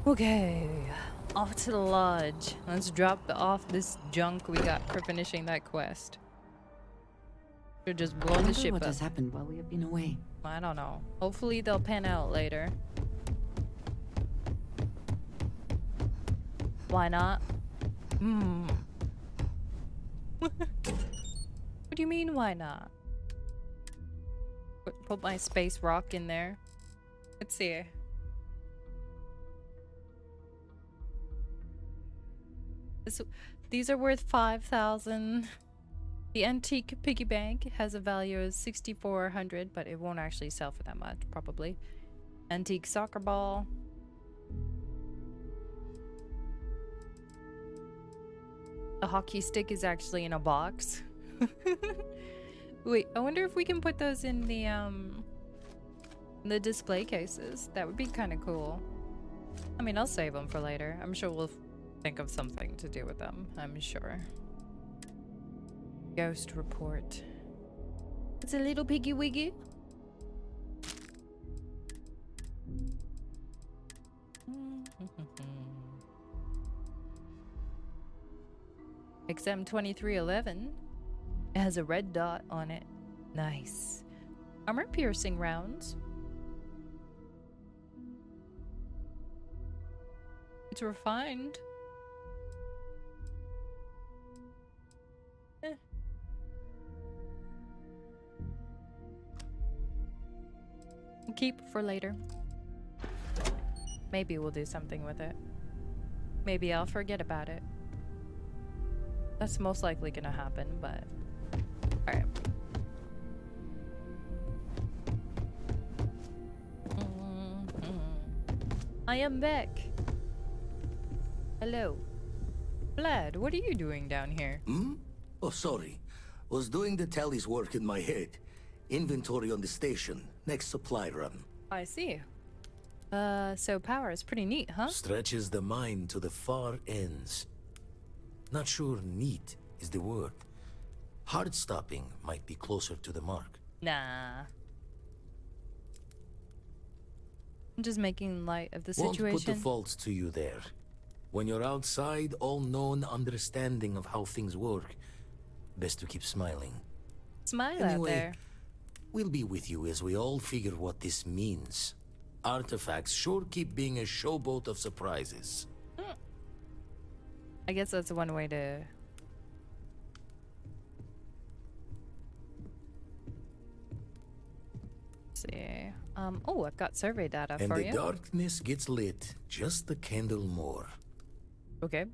Okay, off to the lodge. Let's drop off this junk we got for finishing that quest. Should just blow the ship what up. has happened while we have been away. I don't know. Hopefully they'll pan out later. Why not? What do you mean, why not? Put my space rock in there. Let's see. These are worth 5,000. The antique piggy bank has a value of 6,400, but it won't actually sell for that much, probably. Antique soccer ball. The hockey stick is actually in a box. Wait, I wonder if we can put those in the display cases. That would be kind of cool. I mean, I'll save them for later. I'm sure we'll think of something to do with them. I'm sure. Ghost report. It's a little piggy wiggy. XM 2311. It has a red dot on it. Nice. Armor piercing rounds. It's refined. Keep for later. Maybe we'll do something with it. Maybe I'll forget about it. That's most likely gonna happen, but alright. I am back. Hello. Vlad, what are you doing down here? Oh, sorry. Was doing the tally's work in my head. Inventory on the station, next supply run. I see. So power is pretty neat, huh? Stretches the mind to the far ends. Not sure neat is the word. Hard stopping might be closer to the mark. Nah. I'm just making light of the Won't situation. put the faults to you there. When you're outside all-known understanding of how things work, best to keep smiling. Smile Anyway, out there. We'll be with you as we all figure what this means. Artifacts sure keep being a showboat of surprises. I guess that's one way to... see. Oh, I've got survey data And for the you. darkness gets lit just a candle more. Okay.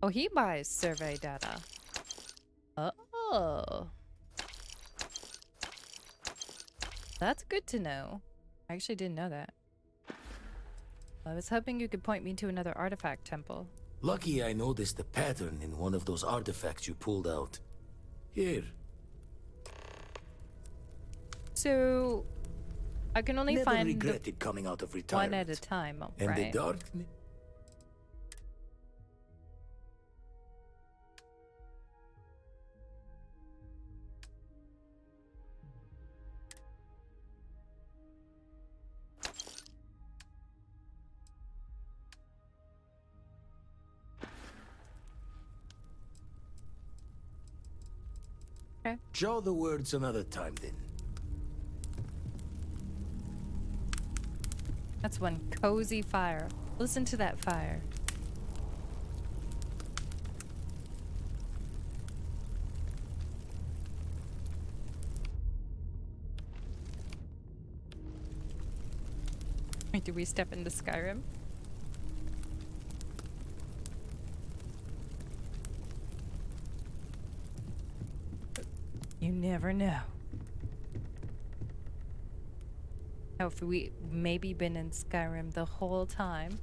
Oh, he buys survey data. Oh. That's good to know. I actually didn't know that. I was hoping you could point me to another artifact temple. Lucky I noticed a pattern in one of those artifacts you pulled out. Here. So, I can only Never find regretted coming out of one retirement. at a time, And right? the darkness... Okay. Jaw the words another time then. That's one cozy fire. Listen to that fire. Wait, do we step into Skyrim? You never know. Have we maybe been in Skyrim the whole time?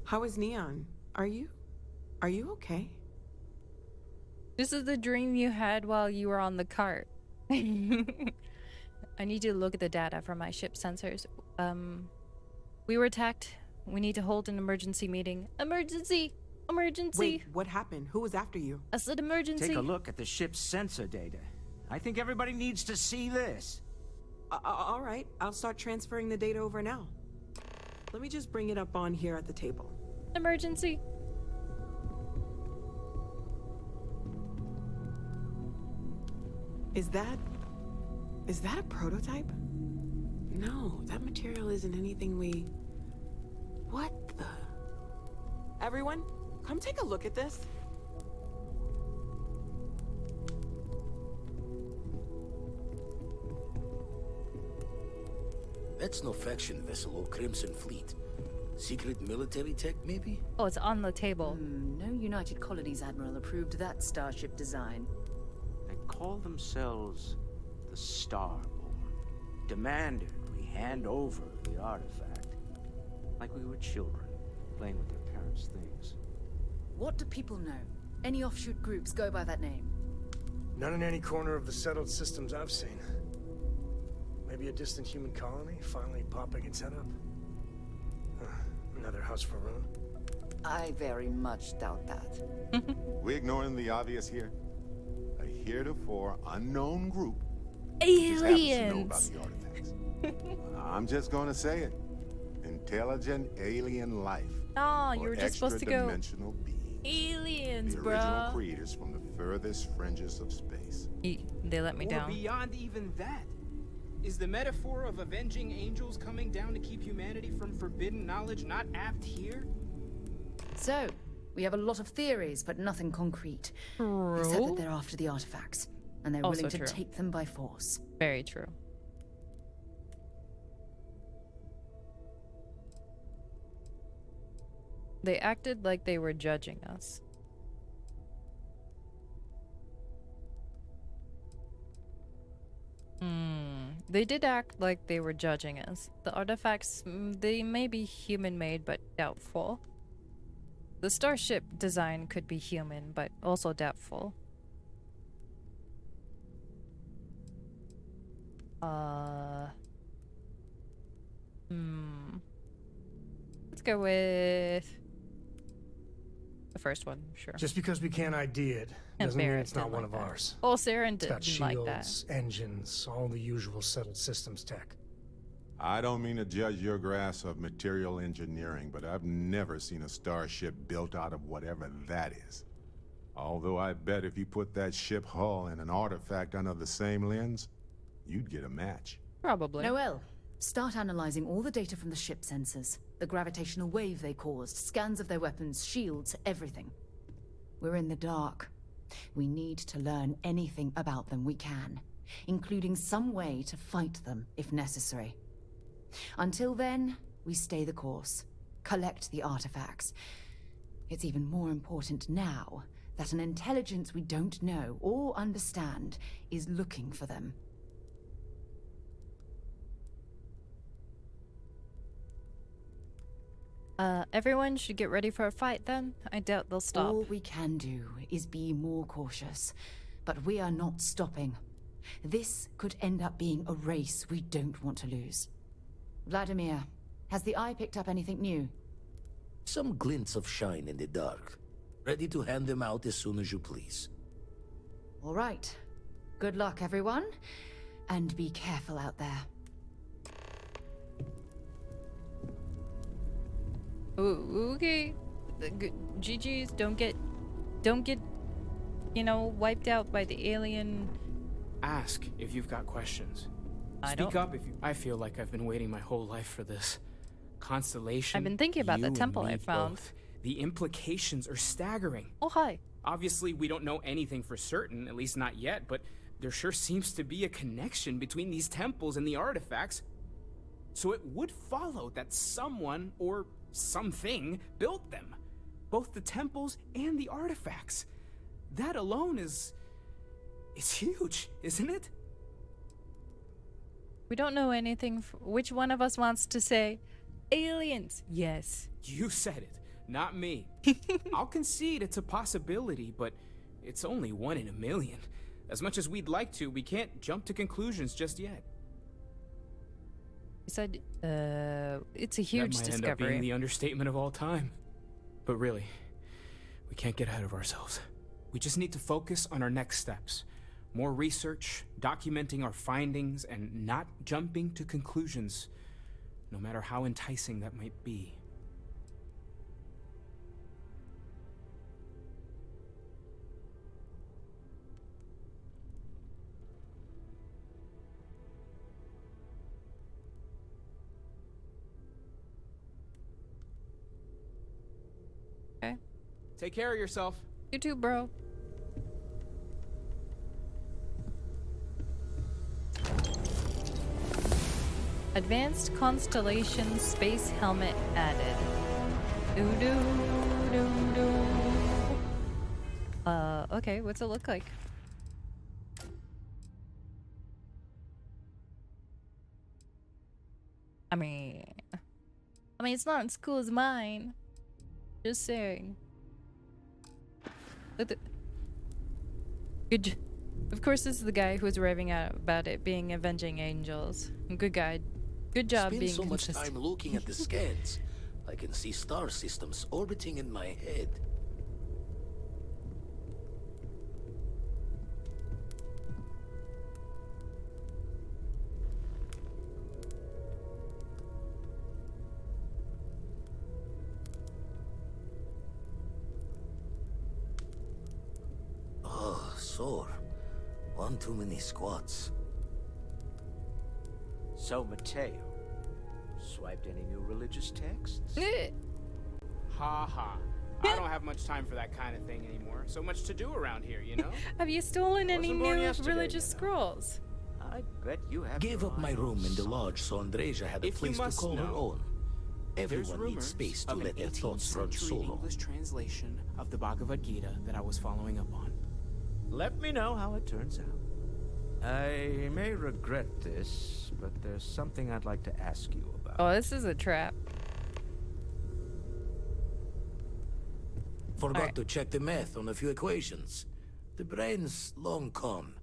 How is Neon? Are you okay? This is the dream you had while you were on the cart. I need you to look at the data from my ship sensors. We were attacked. We need to hold an emergency meeting. Emergency! Emergency. Wait, what happened? Who was after you? I said emergency. Take a look at the ship's sensor data. I think everybody needs to see this. All right, I'll start transferring the data over now. Let me just bring it up on here at the table. Emergency. Is that a prototype? No, that material isn't anything we... What the... Everyone, come take a look at this. That's no faction vessel or Crimson Fleet. Secret military tech, maybe? Oh, it's on the table. No United Colonies Admiral approved that starship design. They call themselves the Starborn. Demanded we hand over the artifact. Like we were children, playing with their parents' things. What do people know? Any offshoot groups go by that name? None in any corner of the settled systems I've seen. Maybe a distant human colony finally popping its head up. Another house for Rune. I very much doubt that. We ignoring the obvious here? A heretofore unknown group Aliens. just happens to know about the artifacts. I'm just gonna say it. Intelligent alien life. Oh, you or were just supposed to go. extra-dimensional beings. Aliens, The original bro. creators from the furthest fringes of space. They let me Or down. beyond even that. Is the metaphor of avenging angels coming down to keep humanity from forbidden knowledge not apt here? So, we have a lot of theories, but nothing concrete. True. Except that they're after the artifacts, and they're Also willing to true. take them by force. Very true. They acted like they were judging us. They did act like they were judging us. The artifacts, they may be human-made, but doubtful. The starship design could be human, but also doubtful. Let's go with the first one, sure. Just because we can't ID it And doesn't mean Barrett it's not didn't one like of that. ours. Oh, Saren It's got didn't like that. shields, engines, all the usual settled systems tech. I don't mean to judge your grasp of material engineering, but I've never seen a starship built out of whatever that is. Although I bet if you put that ship hull and an artifact under the same lens, you'd get a match. Probably. Noel, start analyzing all the data from the ship sensors. The gravitational wave they caused, scans of their weapons, shields, everything. We're in the dark. We need to learn anything about them we can, including some way to fight them if necessary. Until then, we stay the course, collect the artifacts. It's even more important now that an intelligence we don't know or understand is looking for them. Everyone should get ready for a fight then. I doubt they'll stop. All we can do is be more cautious, but we are not stopping. This could end up being a race we don't want to lose. Vladimir, has the Eye picked up anything new? Some glints of shine in the dark. Ready to hand them out as soon as you please. All right. Good luck, everyone. And be careful out there. Ooh, okay. GG's, don't get, you know, wiped out by the alien. Ask if you've got questions. I Speak don't. up if you... I feel like I've been waiting my whole life for this. Constellation. I've been thinking about the you and temple me I found. both. The implications are staggering. Oh, hi. Obviously, we don't know anything for certain, at least not yet, but there sure seems to be a connection between these temples and the artifacts. So it would follow that someone, or something, built them. Both the temples and the artifacts. That alone is huge, isn't it? We don't know anything. Which one of us wants to say aliens? Yes. You said it, not me. I'll concede it's a possibility, but it's only 1 in a million. As much as we'd like to, we can't jump to conclusions just yet. He said, it's a huge That might end up being discovery. the understatement of all time. But really, We can't get ahead of ourselves. We just need to focus on our next steps. More research, documenting our findings, and not jumping to conclusions, no matter how enticing that might be. Okay. Take care of yourself. You too, bro. Advanced Constellation Space Helmet added. Okay, what's it look like? I mean, it's not as cool as mine. Just saying. Look at good. Of course, this is the guy who was raving out about it being avenging angels. Good guy. Good job Spend being so much consistent. time looking at the scans. I can see star systems orbiting in my head. Oh, sore. One too many squats. So, Mateo, swiped any new religious texts? Ha ha. I don't have much time for that kind of thing anymore. So much to do around here, you know? Have you stolen any Wasn't born new yesterday, religious you know. scrolls? I bet you have. Gave your up my eye room on in the something. lodge so Andreja had a If you place to must call her know, own. There's Everyone needs rumors space to of let an their 18th thoughts run century solo. English translation of the Bhagavad Gita that I was following up on. Let me know how it turns out. I may regret this, but there's something I'd like to ask you about. Oh, this is a trap. Forgot Alright. to check the math on a few equations. The brain's long con.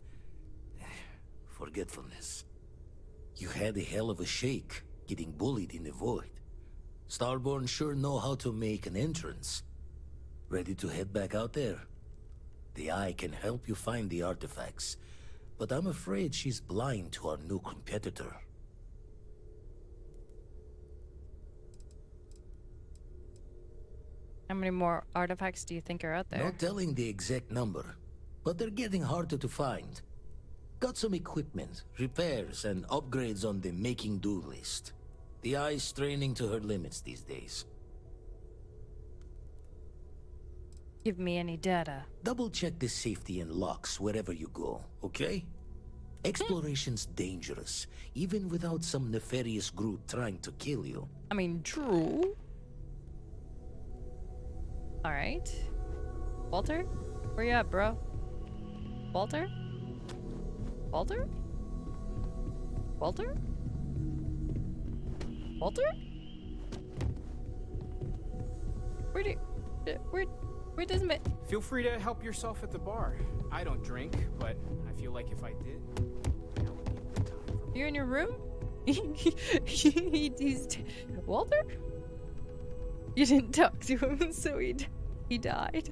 Forgetfulness. You had a hell of a shake, getting bullied in the void. Starborn sure know how to make an entrance. Ready to head back out there? The Eye can help you find the artifacts, but I'm afraid she's blind to our new competitor. How many more artifacts do you think are out there? No telling the exact number, but they're getting harder to find. Got some equipment, repairs, and upgrades on the making-do list. The Eye's straining to her limits these days. Give me any data. Double-check the safety and locks wherever you go, okay? Exploration's dangerous, even without some nefarious group trying to kill you. I mean, true. Alright. Walter? Where you at, bro? Walter? Walter? Walter? Walter? Where does it? Feel free to help yourself at the bar. I don't drink, but I feel like if I did, that would be a good time for me. You in your room? He's Walter? You didn't talk to him, so he died.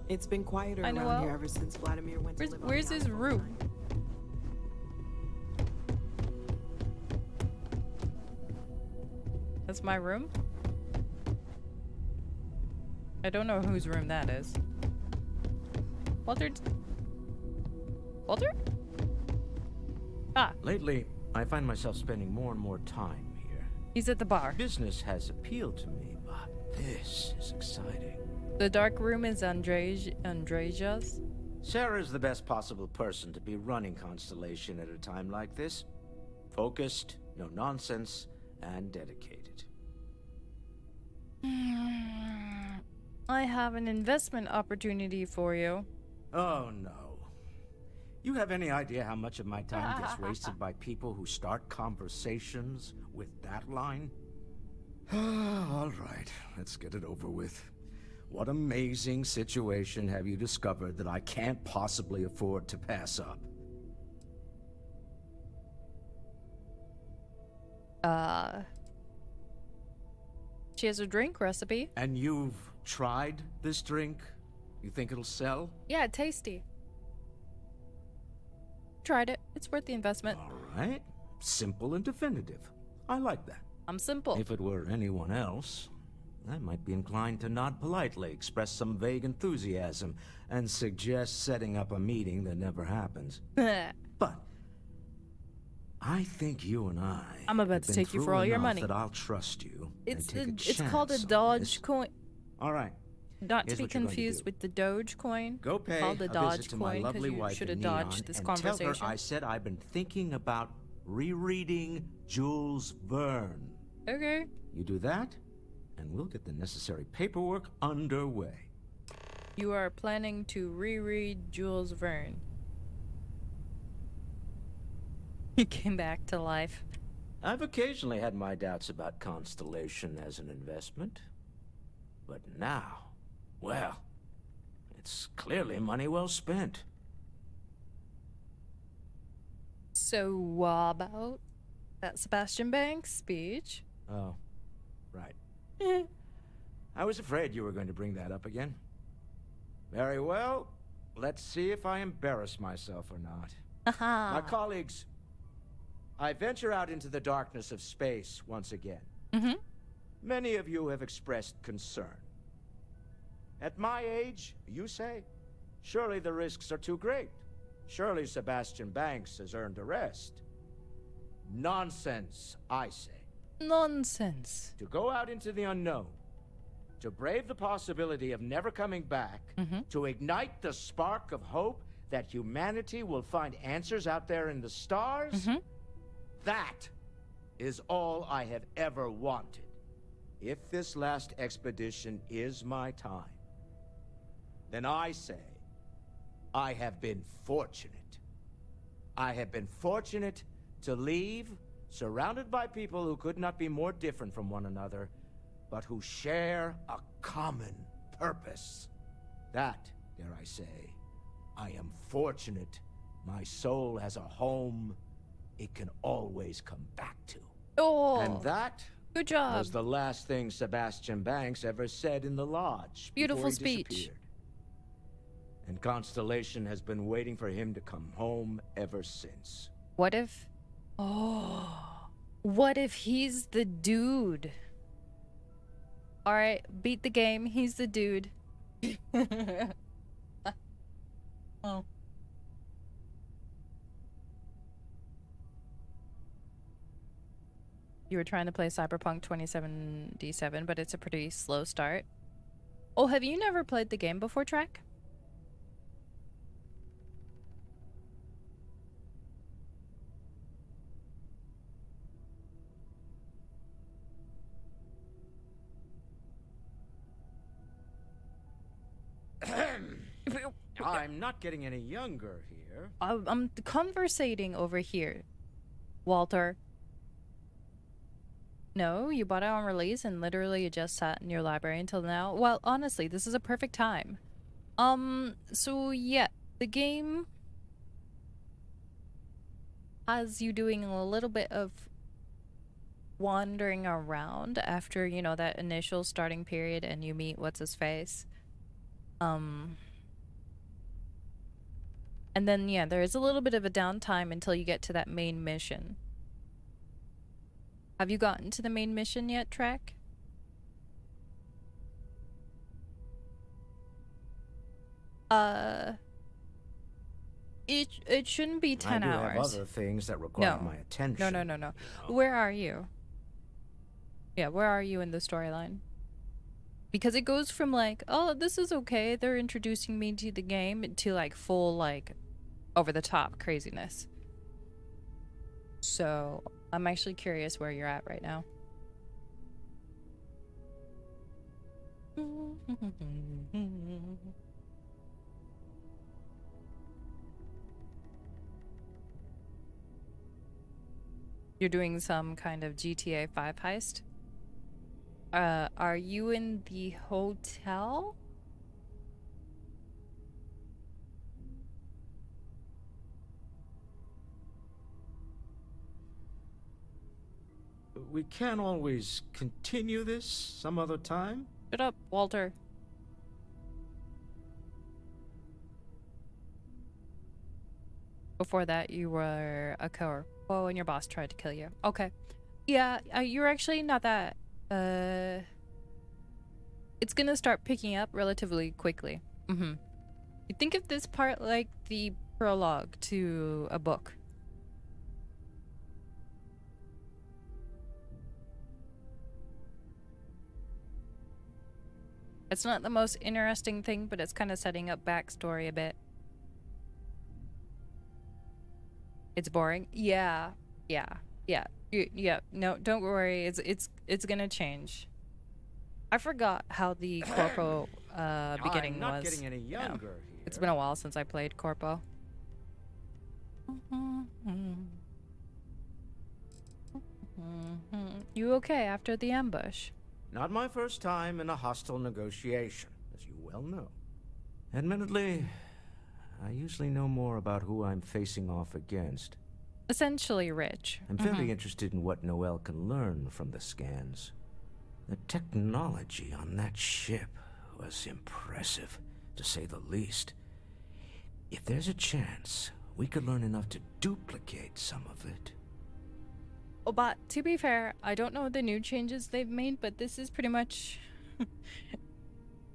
It's been quieter I know, around here ever since Vladimir went to live on where's the his island room? full-time. That's my room? I don't know whose room that is. Walter? Walter? Ah, Lately, I find myself spending more and more time here. he's at the bar. Business has appealed to me, but this is exciting. The dark room is Andreja's. Sarah's the best possible person to be running Constellation at a time like this. Focused, no nonsense, and dedicated. I have an investment opportunity for you. Oh no. You have any idea how much of my time gets wasted by people who start conversations with that line? All right, let's get it over with. What amazing situation have you discovered that I can't possibly afford to pass up? She has a drink recipe. And you've tried this drink? You think it'll sell? Yeah, tasty. Tried it. It's worth the investment. All right. Simple and definitive. I like that. I'm simple. If it were anyone else, I might be inclined to nod politely, express some vague enthusiasm, and suggest setting up a meeting that never happens. But I think you and I'm about have to been take you for through all your enough money. that I'll trust you. And take It's called a chance on this. Doge coin. All right. Not to Here's be what you're going to confused do. with the Doge coin. Go pay Called the a Dodge visit to my coin, 'cause lovely you wife should in have Neon dodged this and tell conversation. her I said I've been thinking about rereading Jules Verne. Okay. You do that, and we'll get the necessary paperwork underway. You are planning to reread Jules Verne. He came back to life. I've occasionally had my doubts about Constellation as an investment. But now, well, it's clearly money well spent. So, what about that Sebastian Banks speech? Oh, right. I was afraid you were going to bring that up again. Very well. Let's see if I embarrass myself or not. Haha. My colleagues, I venture out into the darkness of space once again. Mm-hmm. Many of you have expressed concern. At my age, you say, surely the risks are too great. Surely Sebastian Banks has earned a rest. Nonsense, I say. Nonsense. To go out into the unknown, to brave the possibility of never coming back, to ignite the spark of hope that humanity will find answers out there in the stars, that is all I have ever wanted. If this last expedition is my time, then I say I have been fortunate. I have been fortunate to leave surrounded by people who could not be more different from one another, but who share a common purpose. That, dare I say, I am fortunate my soul has a home it can always come back to. Oh, And that good job. was the last thing Sebastian Banks ever said in the lodge Beautiful before he speech. disappeared. And Constellation has been waiting for him to come home ever since. What if... Oh, what if he's the dude? Alright, beat the game. He's the dude. Oh. You were trying to play Cyberpunk 2077, but it's a pretty slow start. Oh, have you never played the game before, Trek? I'm not getting any younger here. I'm conversating over here, Walter. No, you bought it on release and literally you just sat in your library until now. Well, honestly, this is a perfect time. So yeah, the game has you doing a little bit of wandering around after, you know, that initial starting period and you meet what's-his-face. And then, yeah, there is a little bit of a downtime until you get to that main mission. Have you gotten to the main mission yet, Trek? It shouldn't be 10 I do hours. have other things that require No. my attention. No. you know. Where are you? Yeah, where are you in the storyline? Because it goes from like, oh, this is okay, they're introducing me to the game, to like full, like, over-the-top craziness. So, I'm actually curious where you're at right now. You're doing some kind of GTA 5 heist? Are you in the hotel? we can always continue this some other time. Shut up, Walter. Before that, you were a corpo and your boss tried to kill you. Okay. Yeah, you're actually not that... It's gonna start picking up relatively quickly. You think of this part like the prologue to a book. It's not the most interesting thing, but it's kind of setting up backstory a bit. It's boring. Yeah. No, don't worry. It's gonna change. I forgot how the Corpo beginning I'm not was. getting any younger here. It's been a while since I played Corpo. You okay after the ambush? Not my first time in a hostile negotiation, as you well know. Admittedly, I usually know more about who I'm facing off against. Essentially rich. I'm very interested in what Noel can learn from the scans. The technology on that ship was impressive, to say the least. If there's a chance, we could learn enough to duplicate some of it. Oh, but to be fair, I don't know the new changes they've made, but this is pretty much...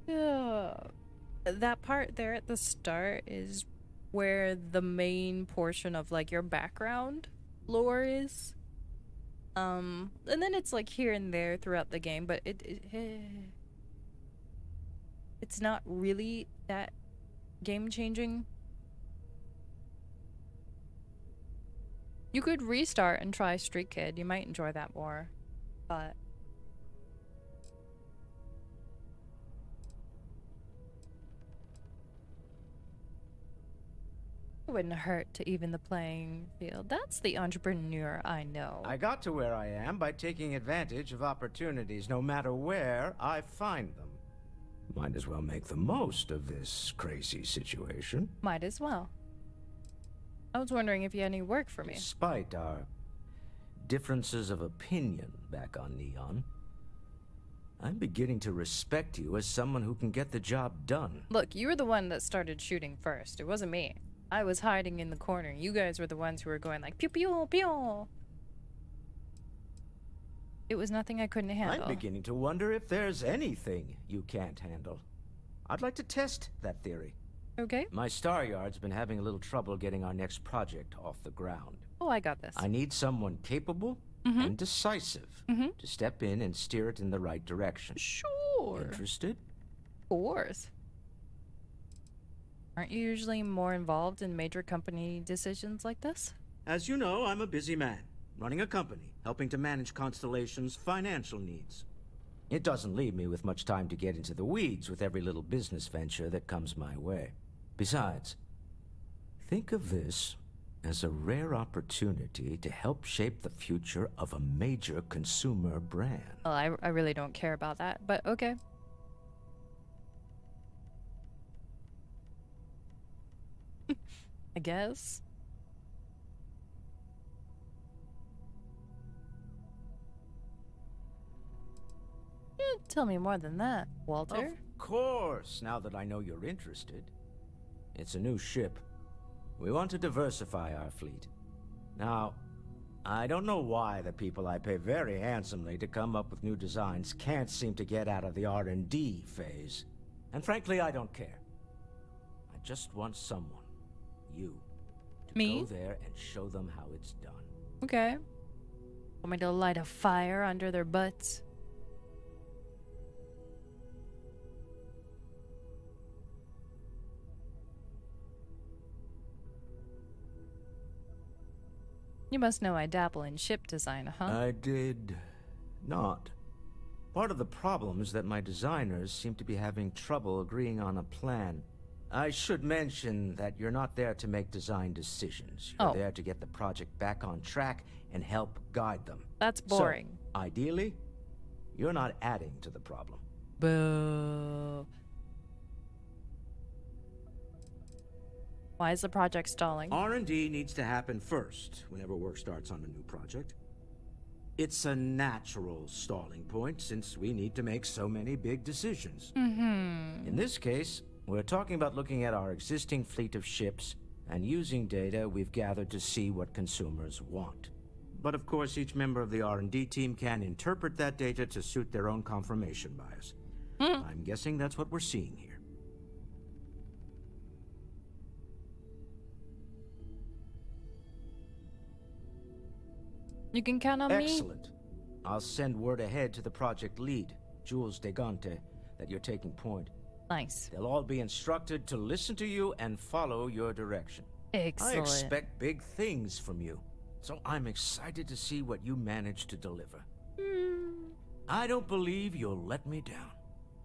that part there at the start is where the main portion of, like, your background lore is. And then it's, like, here and there throughout the game, but it's not really that game-changing. You could restart and try Street Kid. You might enjoy that more, but... It wouldn't hurt to even the playing field. That's the entrepreneur I know. I got to where I am by taking advantage of opportunities, no matter where I find them. Might as well make the most of this crazy situation. Might as well. I was wondering if you had any work for me. Despite our differences of opinion back on Neon, I'm beginning to respect you as someone who can get the job done. Look, you were the one that started shooting first. It wasn't me. I was hiding in the corner. You guys were the ones who were going like, pew pew pew. It was nothing I couldn't handle. I'm beginning to wonder if there's anything you can't handle. I'd like to test that theory. Okay. My Star Yard's been having a little trouble getting our next project off the ground. Oh, I got this. I need someone capable and decisive to step in and steer it in the right direction. Sure. Interested? Of course. Aren't you usually more involved in major company decisions like this? As you know, I'm a busy man, running a company, helping to manage Constellation's financial needs. It doesn't leave me with much time to get into the weeds with every little business venture that comes my way. Besides, think of this as a rare opportunity to help shape the future of a major consumer brand. Well, I really don't care about that, but okay. I guess. You tell me more than that, Walter. Of course, now that I know you're interested. It's a new ship. We want to diversify our fleet. Now, I don't know why the people I pay very handsomely to come up with new designs can't seem to get out of the R&D phase. And frankly, I don't care. I just want someone, you, to Me? go there and show them how it's done. Okay. Want me to light a fire under their butts? You must know I dabble in ship design, huh? I did not. Part of the problem is that my designers seem to be having trouble agreeing on a plan. I should mention that you're not there to make design decisions. You're there to get the project back on track and help guide them. That's boring. So, ideally, you're not adding to the problem. Boo. Why is the project stalling? R&D needs to happen first whenever work starts on a new project. It's a natural stalling point since we need to make so many big decisions. Mm-hmm. In this case, we're talking about looking at our existing fleet of ships and using data we've gathered to see what consumers want. But of course, each member of the R&D team can interpret that data to suit their own confirmation bias. I'm guessing that's what we're seeing here. You can count on me. Excellent. I'll send word ahead to the project lead, Jules Degante, that you're taking point. Nice. They'll all be instructed to listen to you and follow your direction. Excellent. I expect big things from you, so I'm excited to see what you manage to deliver. I don't believe you'll let me down.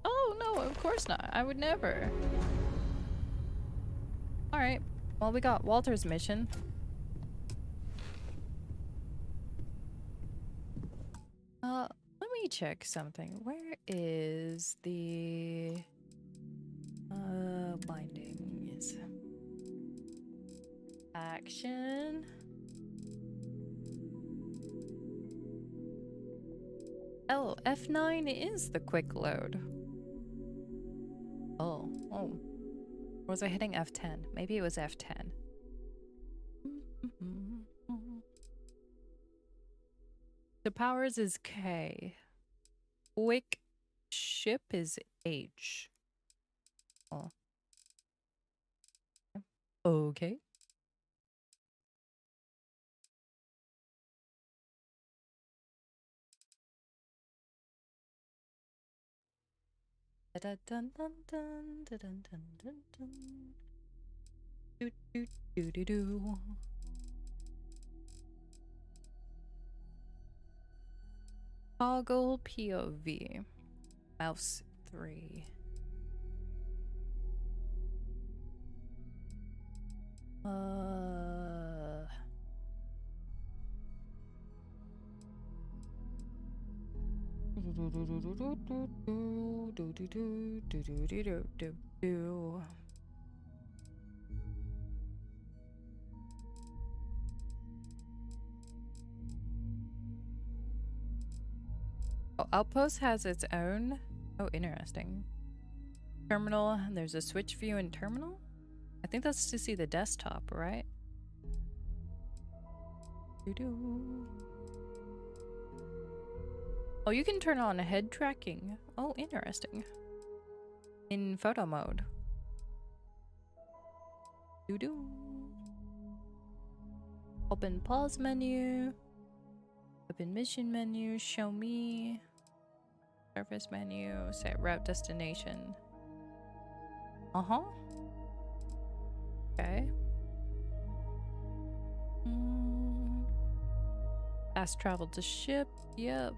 Oh, no, of course not. I would never. Alright. Well, we got Walter's mission. Let me check something. Where is the bindings? Action. Oh, F9 is the quick load. Oh. Or was I hitting F10? Maybe it was F10. The powers is K. Quick ship is H. Oh. Okay. Dun dun dun dun dun dun dun dun. Do do do do do. Toggle POV. Mouse 3. Oh, Outpost has its own. Oh, interesting. Terminal, and there's a switch view in terminal? I think that's to see the desktop, right? Oh, you can turn on head tracking. Oh, interesting. In photo mode. Open pause menu. Open mission menu. Show me. Surface menu. Set route destination. Uh-huh. Okay. Fast travel to ship. Yep.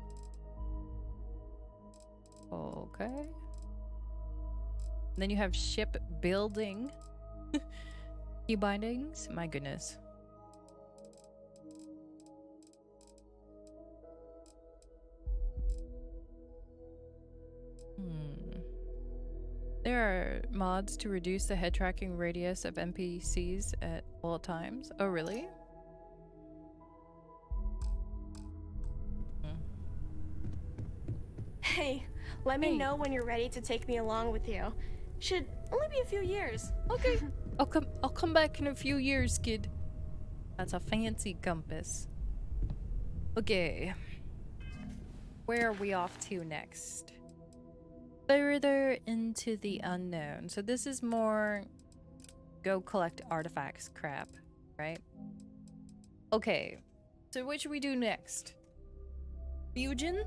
Okay. And then you have ship building. Key bindings. My goodness. There are mods to reduce the head tracking radius of NPCs at all times. Oh, really? Hey, let me know when you're ready to take me along with you. Should only be a few years. Okay. I'll come back in a few years, kid. That's a fancy compass. Okay. Where are we off to next? Further into the unknown. So this is more go collect artifacts crap, right? Okay. So what should we do next? Fusion?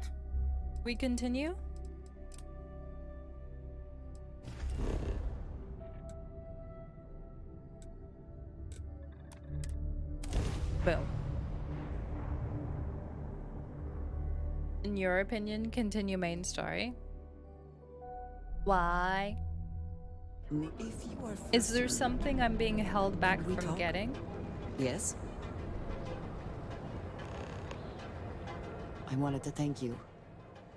We continue? Boom. In your opinion, continue main story? Why? Is there something I'm being held back from getting? Yes? I wanted to thank you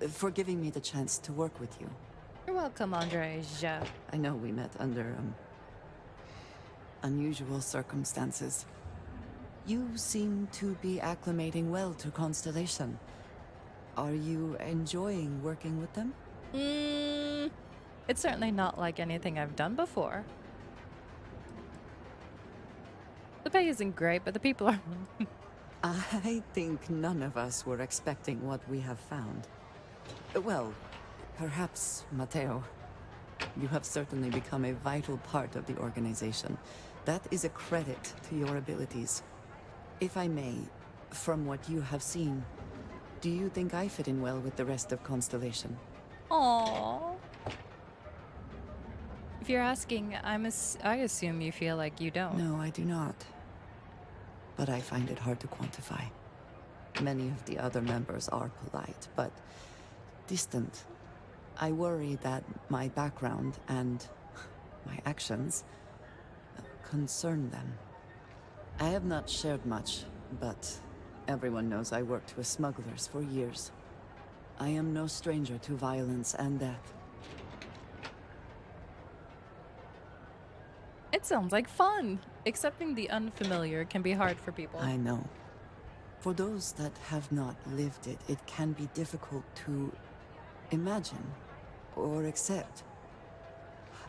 for giving me the chance to work with you. You're welcome, Andreja. I know we met under unusual circumstances. You seem to be acclimating well to Constellation. Are you enjoying working with them? It's certainly not like anything I've done before. The pay isn't great, but the people are... I think none of us were expecting what we have found. Well, perhaps Mateo. You have certainly become a vital part of the organization. That is a credit to your abilities. If I may, from what you have seen, do you think I fit in well with the rest of Constellation? Aww. If you're asking, I assume you feel like you don't. No, I do not. But I find it hard to quantify. Many of the other members are polite, but distant. I worry that my background and my actions concern them. I have not shared much, but everyone knows I worked with smugglers for years. I am no stranger to violence and death. It sounds like fun. Accepting the unfamiliar can be hard for people. I know. For those that have not lived it, it can be difficult to imagine or accept.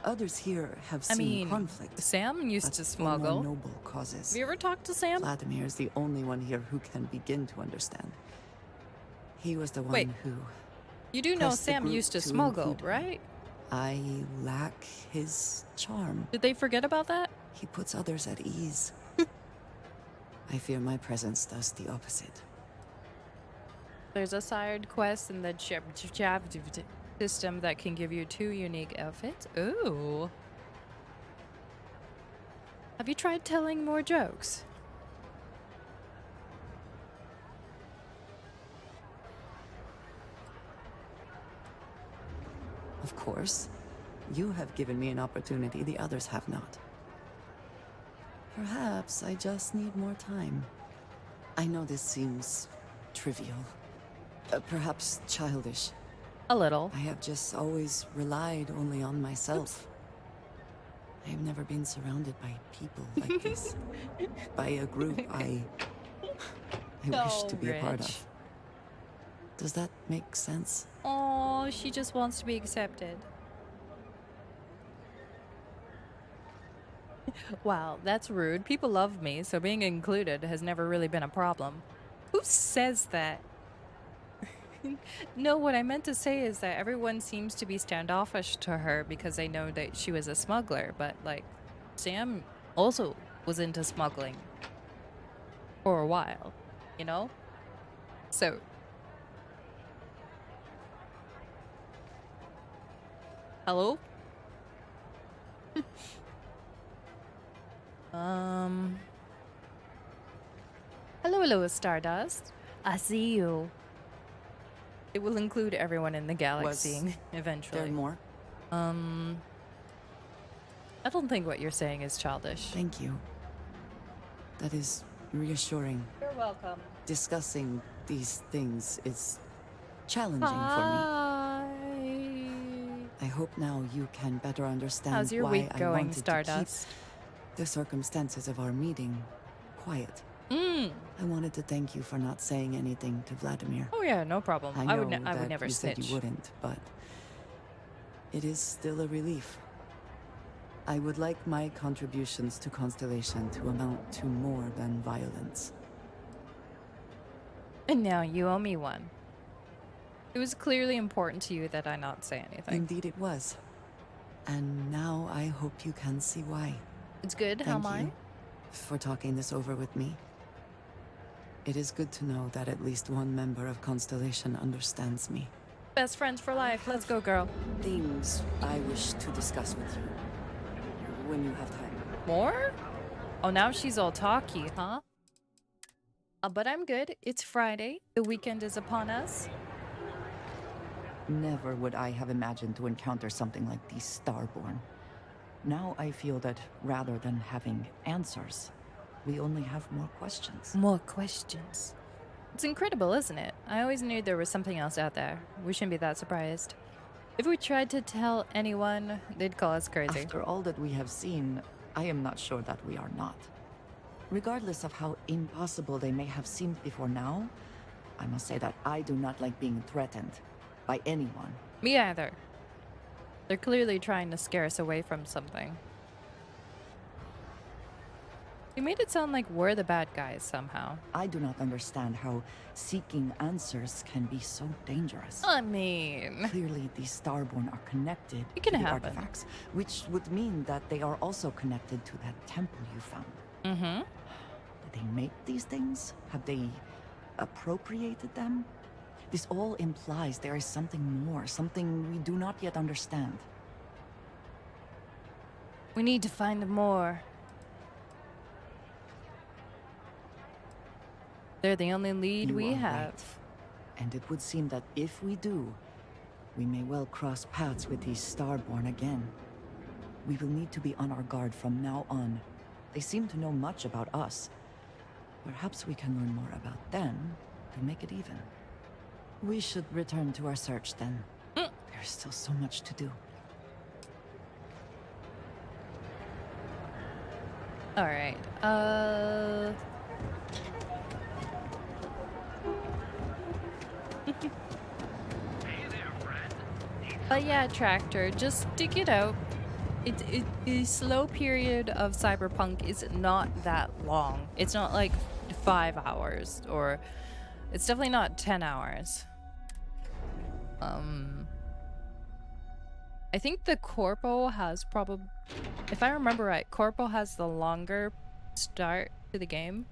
Others here have seen conflict. Sam used to for smuggle. more noble causes. Have you ever talked to Sam? Vladimir is the only one here who can begin to understand. He was the one who... You do know pressed the Sam group used to to smuggle, include me. right? I lack his charm. Did they forget about that? He puts others at ease. I fear my presence does the opposite. There's a side quest in the system that can give you 2 unique outfits. Ooh. Have you tried telling more jokes? Of course. You have given me an opportunity the others have not. Perhaps I just need more time. I know this seems trivial. Perhaps childish. A little. I have just always relied only on myself. I have never been surrounded by people like this. By a group I wish to be a part of. Does that make sense? Oh, she just wants to be accepted. Wow, that's rude. People love me, so being included has never really been a problem. Who says that? No, what I meant to say is that everyone seems to be standoffish to her because they know that she was a smuggler, but like, Sam also was into smuggling for a while, you know? So... Hello? Hello, Stardust. I see you. It will include everyone in the galaxy eventually. There more? I don't think what you're saying is childish. Thank you. That is reassuring. You're welcome. Discussing these things is challenging for me. Bye. I hope now you can better understand How's your why week I going, wanted Stardust? to keep the circumstances of our meeting quiet. I wanted to thank you for not saying anything to Vladimir. Oh yeah, no problem. I I would that never you snitch. said you wouldn't, but it is still a relief. I would like my contributions to Constellation to amount to more than violence. And now you owe me one. It was clearly important to you that I not say anything. Indeed it was. And now I hope you can see why. It's good. How am I? Thank you for talking this over with me. It is good to know that at least one member of Constellation understands me. Best friends for life. Let's go, girl. Things I wish to discuss with you when you have time. More? Oh, now she's all talky, huh? But I'm good. It's Friday. The weekend is upon us. Never would I have imagined to encounter something like these Starborn. Now I feel that rather than having answers, we only have more questions. More questions. It's incredible, isn't it? I always knew there was something else out there. We shouldn't be that surprised. If we tried to tell anyone, they'd call us crazy. After all that we have seen, I am not sure that we are not. Regardless of how impossible they may have seemed before now, I must say that I do not like being threatened by anyone. Me either. They're clearly trying to scare us away from something. You made it sound like we're the bad guys somehow. I do not understand how seeking answers can be so dangerous. I mean... Clearly, these Starborn are connected It can to the happen. artifacts, which would mean that they are also connected to that temple you found. Mm-hmm. Did they make these things? Have they appropriated them? This all implies there is something more, something we do not yet understand. We need to find more. They're the only lead You we are have. right. And it would seem that if we do, we may well cross paths with these Starborn again. We will need to be on our guard from now on. They seem to know much about us. Perhaps we can learn more about them to make it even. We should return to our search then. There's still so much to do. Alright, But yeah, Tractor, just dig it out. The slow period of Cyberpunk is not that long. It's not like 5 hours, or it's definitely not 10 hours. I think the Corpo has probably, if I remember right, Corpo has the longer start to the game.